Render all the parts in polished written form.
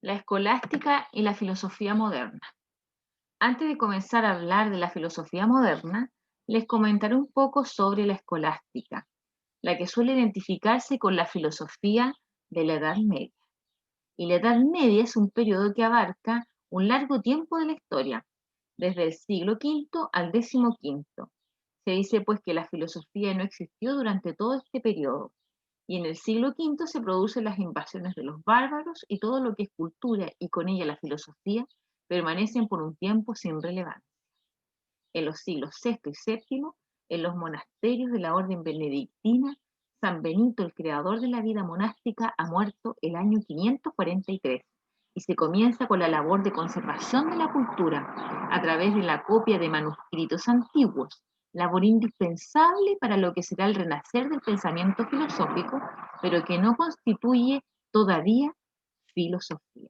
La escolástica y la filosofía moderna. Antes de comenzar a hablar de la filosofía moderna, les comentaré un poco sobre la escolástica, la que suele identificarse con la filosofía de la Edad Media. Y la Edad Media es un periodo que abarca un largo tiempo de la historia, desde el siglo V al XV. Se dice pues que la filosofía no existió durante todo este periodo, y en el siglo V se producen las invasiones de los bárbaros y todo lo que es cultura y con ella la filosofía permanecen por un tiempo sin relevancia. En los siglos VI y VII, en los monasterios de la orden benedictina, San Benito, el creador de la vida monástica, ha muerto el año 543 y se comienza con la labor de conservación de la cultura a través de la copia de manuscritos antiguos, labor indispensable para lo que será el renacer del pensamiento filosófico, pero que no constituye todavía filosofía.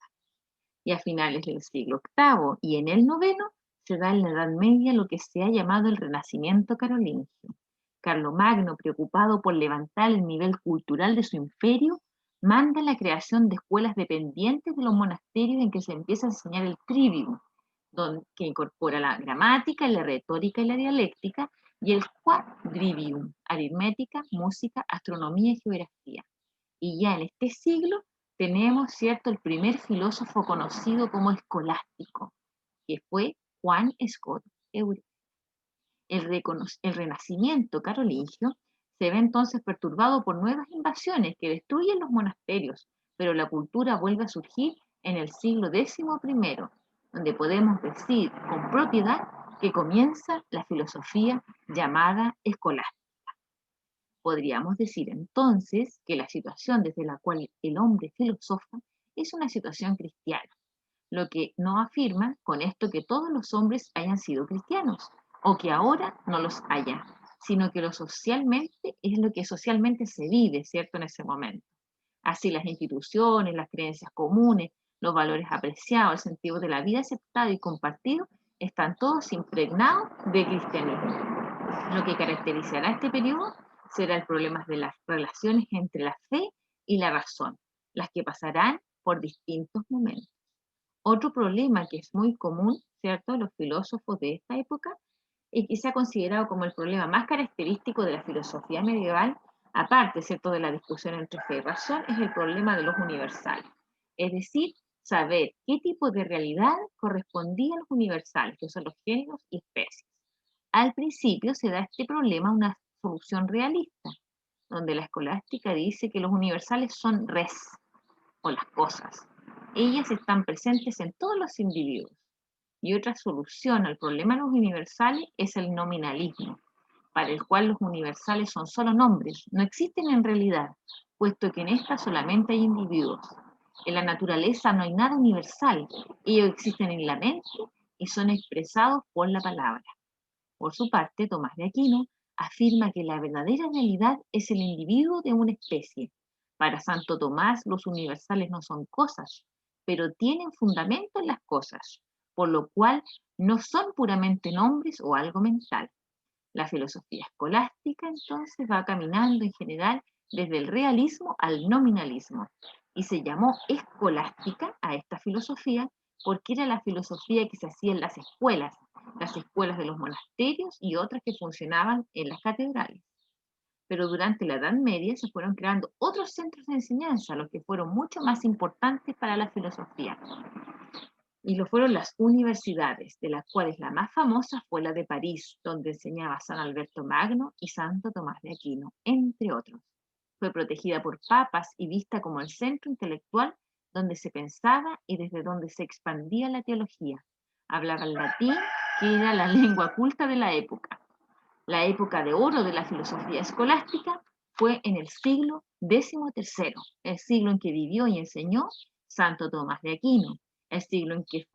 Y a finales del siglo octavo y en el noveno se da en la Edad Media lo que se ha llamado el Renacimiento carolingio. Carlomagno, preocupado por levantar el nivel cultural de su imperio, manda la creación de escuelas dependientes de los monasterios en que se empieza a enseñar el trivium, que incorpora la gramática, la retórica y la dialéctica, y el quadrivium, aritmética, música, astronomía y geografía. Y ya en este siglo tenemos, ¿cierto?, el primer filósofo conocido como escolástico, que fue Juan Scott Euler. El renacimiento carolingio se ve entonces perturbado por nuevas invasiones que destruyen los monasterios, pero la cultura vuelve a surgir en el siglo XI, donde podemos decir con propiedad que comienza la filosofía llamada escolástica. Podríamos decir entonces que la situación desde la cual el hombre filosofa es una situación cristiana, lo que no afirma con esto que todos los hombres hayan sido cristianos o que ahora no los haya, sino que lo socialmente es lo que socialmente se vive, ¿cierto?, en ese momento. Así las instituciones, las creencias comunes, los valores apreciados, el sentido de la vida aceptado y compartido, están todos impregnados de cristianismo. Lo que caracterizará este periodo será el problema de las relaciones entre la fe y la razón, las que pasarán por distintos momentos. Otro problema que es muy común, ¿cierto?, los filósofos de esta época y que se ha considerado como el problema más característico de la filosofía medieval, aparte, ¿cierto?, de la discusión entre fe y razón, es el problema de los universales. Es decir, saber qué tipo de realidad correspondía a los universales, que son los géneros y especies. Al principio se da este problema una solución realista, donde la escolástica dice que los universales son res, o las cosas. Ellas están presentes en todos los individuos. Y otra solución al problema de los universales es el nominalismo, para el cual los universales son solo nombres, no existen en realidad, puesto que en esta solamente hay individuos. En la naturaleza no hay nada universal, ellos existen en la mente y son expresados por la palabra. Por su parte, Tomás de Aquino afirma que la verdadera realidad es el individuo de una especie. Para Santo Tomás, los universales no son cosas, pero tienen fundamento en las cosas, por lo cual no son puramente nombres o algo mental. La filosofía escolástica entonces va caminando en general desde el realismo al nominalismo y se llamó escolástica a esta filosofía porque era la filosofía que se hacía en las escuelas de los monasterios y otras que funcionaban en las catedrales. Pero durante la Edad Media se fueron creando otros centros de enseñanza, los que fueron mucho más importantes para la filosofía y lo fueron las universidades, de las cuales la más famosa fue la de París, donde enseñaba San Alberto Magno y Santo Tomás de Aquino, entre otros. Fue protegida por papas y vista como el centro intelectual donde se pensaba y desde donde se expandía la teología. Hablaba el latín, que era la lengua culta de la época. La época de oro de la filosofía escolástica fue en el siglo XIII, el siglo en que vivió y enseñó Santo Tomás de Aquino, el siglo en que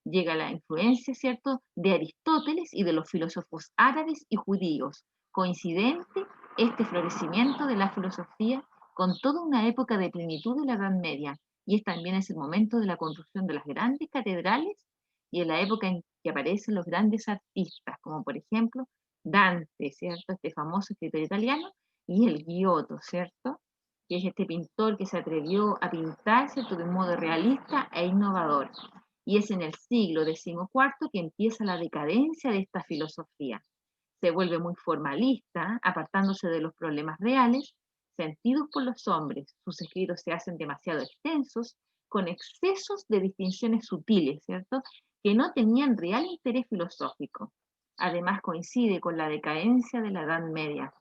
llega la influencia, ¿cierto?, de Aristóteles y de los filósofos árabes y judíos. Coincidente este florecimiento de la filosofía con toda una época de plenitud de la Edad Media, y es también el momento de la construcción de las grandes catedrales y en la época en que aparecen los grandes artistas, como por ejemplo Dante, ¿cierto? Este famoso escritor italiano, y el Giotto, ¿cierto? que es este pintor que se atrevió a pintar, ¿cierto?, de un modo realista e innovador. Y es en el siglo XIV que empieza la decadencia de esta filosofía. Se vuelve muy formalista, apartándose de los problemas reales, sentidos por los hombres. Sus escritos se hacen demasiado extensos, con excesos de distinciones sutiles, ¿cierto?, que no tenían real interés filosófico. Además coincide con la decadencia de la Edad Media,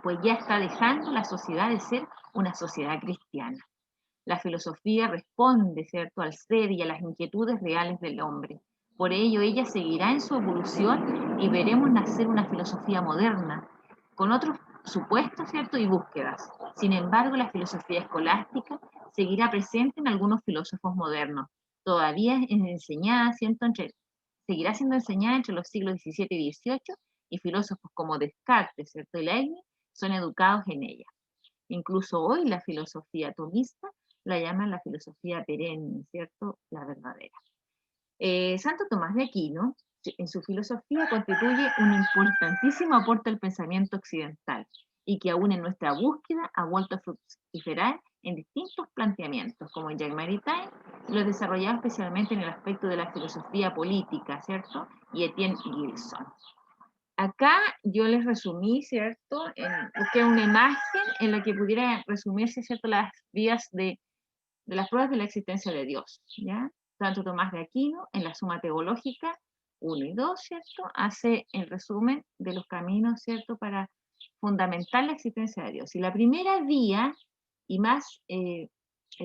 pues ya está dejando la sociedad de ser una sociedad cristiana. La filosofía responde, ¿cierto?, al ser y a las inquietudes reales del hombre. Por ello, ella seguirá en su evolución y veremos nacer una filosofía moderna, con otros supuestos, ¿cierto?, y búsquedas. Sin embargo, la filosofía escolástica seguirá presente en algunos filósofos modernos. Todavía es enseñada, ¿cierto?, seguirá siendo enseñada entre los siglos XVII y XVIII, y filósofos como Descartes, ¿cierto?, y Leibniz son educados en ella. Incluso hoy la filosofía tomista la llaman la filosofía perenne, ¿cierto?, la verdadera. Santo Tomás de Aquino, en su filosofía, constituye un importantísimo aporte al pensamiento occidental y que aún en nuestra búsqueda ha vuelto a fructificar en distintos planteamientos, como en Jacques Maritain, lo desarrollado especialmente en el aspecto de la filosofía política, ¿cierto?, y Etienne Gilson. Acá yo les resumí, ¿cierto? Busqué una imagen en la que pudiera resumirse, ¿cierto?, las vías de las pruebas de la existencia de Dios, ¿ya? Santo Tomás de Aquino, en la Suma Teológica 1 y 2, ¿cierto?, hace el resumen de los caminos, ¿cierto?, para fundamentar la existencia de Dios. Y la primera vía, y más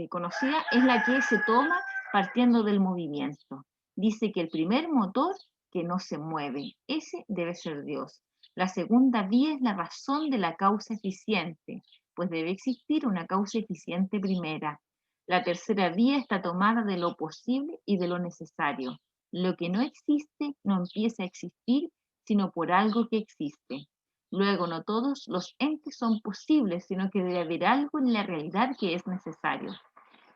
conocida, es la que se toma partiendo del movimiento. Dice que el primer motor que no se mueve, ese debe ser Dios. La segunda vía es la razón de la causa eficiente, pues debe existir una causa eficiente primera. La tercera vía está tomada de lo posible y de lo necesario. Lo que no existe no empieza a existir, sino por algo que existe. Luego, no todos los entes son posibles, sino que debe haber algo en la realidad que es necesario.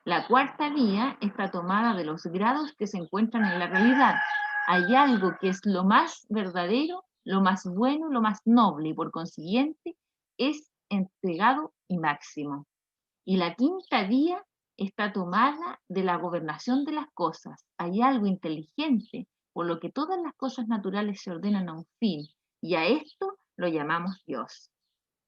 La cuarta vía está tomada de los grados que se encuentran en la realidad. Hay algo que es lo más verdadero, lo más bueno, lo más noble, y por consiguiente es entregado y máximo. Y la quinta vía está tomada de la gobernación de las cosas. Hay algo inteligente, por lo que todas las cosas naturales se ordenan a un fin, y a esto lo llamamos Dios.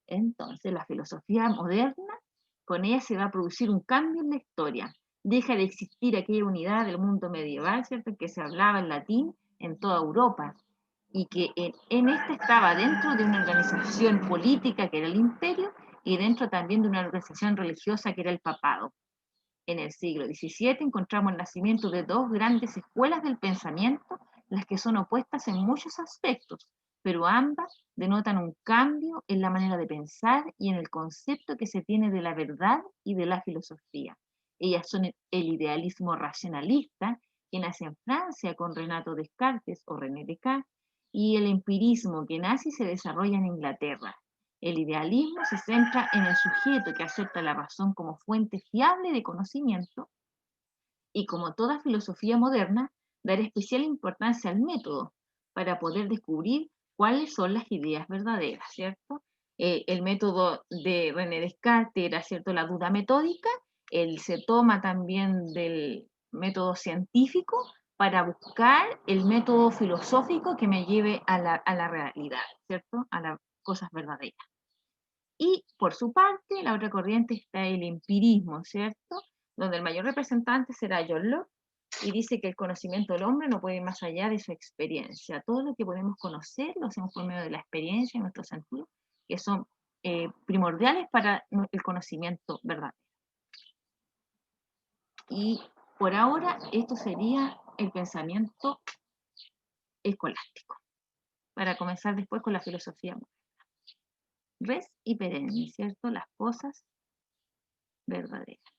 Entonces, la filosofía moderna, con ella se va a producir un cambio en la historia. Deja de existir aquella unidad del mundo medieval, ¿cierto?, que se hablaba en latín en toda Europa, y que en esta estaba dentro de una organización política que era el imperio, y dentro también de una organización religiosa que era el papado. En el siglo XVII encontramos el nacimiento de dos grandes escuelas del pensamiento, las que son opuestas en muchos aspectos, pero ambas denotan un cambio en la manera de pensar y en el concepto que se tiene de la verdad y de la filosofía. Ellas son el idealismo racionalista, que nace en Francia con Renato Descartes o René Descartes, y el empirismo, que nace y se desarrolla en Inglaterra. El idealismo se centra en el sujeto que acepta la razón como fuente fiable de conocimiento, y como toda filosofía moderna, dar especial importancia al método para poder descubrir cuáles son las ideas verdaderas, ¿cierto? El método de René Descartes era, ¿cierto?, la duda metódica. Él se toma también del método científico para buscar el método filosófico que me lleve a la realidad, ¿cierto?, a las cosas verdaderas. Y por su parte, la otra corriente está el empirismo, ¿cierto?, donde el mayor representante será John Locke, y dice que el conocimiento del hombre no puede ir más allá de su experiencia. Todo lo que podemos conocer lo hacemos por medio de la experiencia y nuestros sentidos, que son primordiales para el conocimiento verdadero. Y por ahora, esto sería el pensamiento escolástico, para comenzar después con la filosofía moderna. Res y perenne, ¿cierto?, las cosas verdaderas.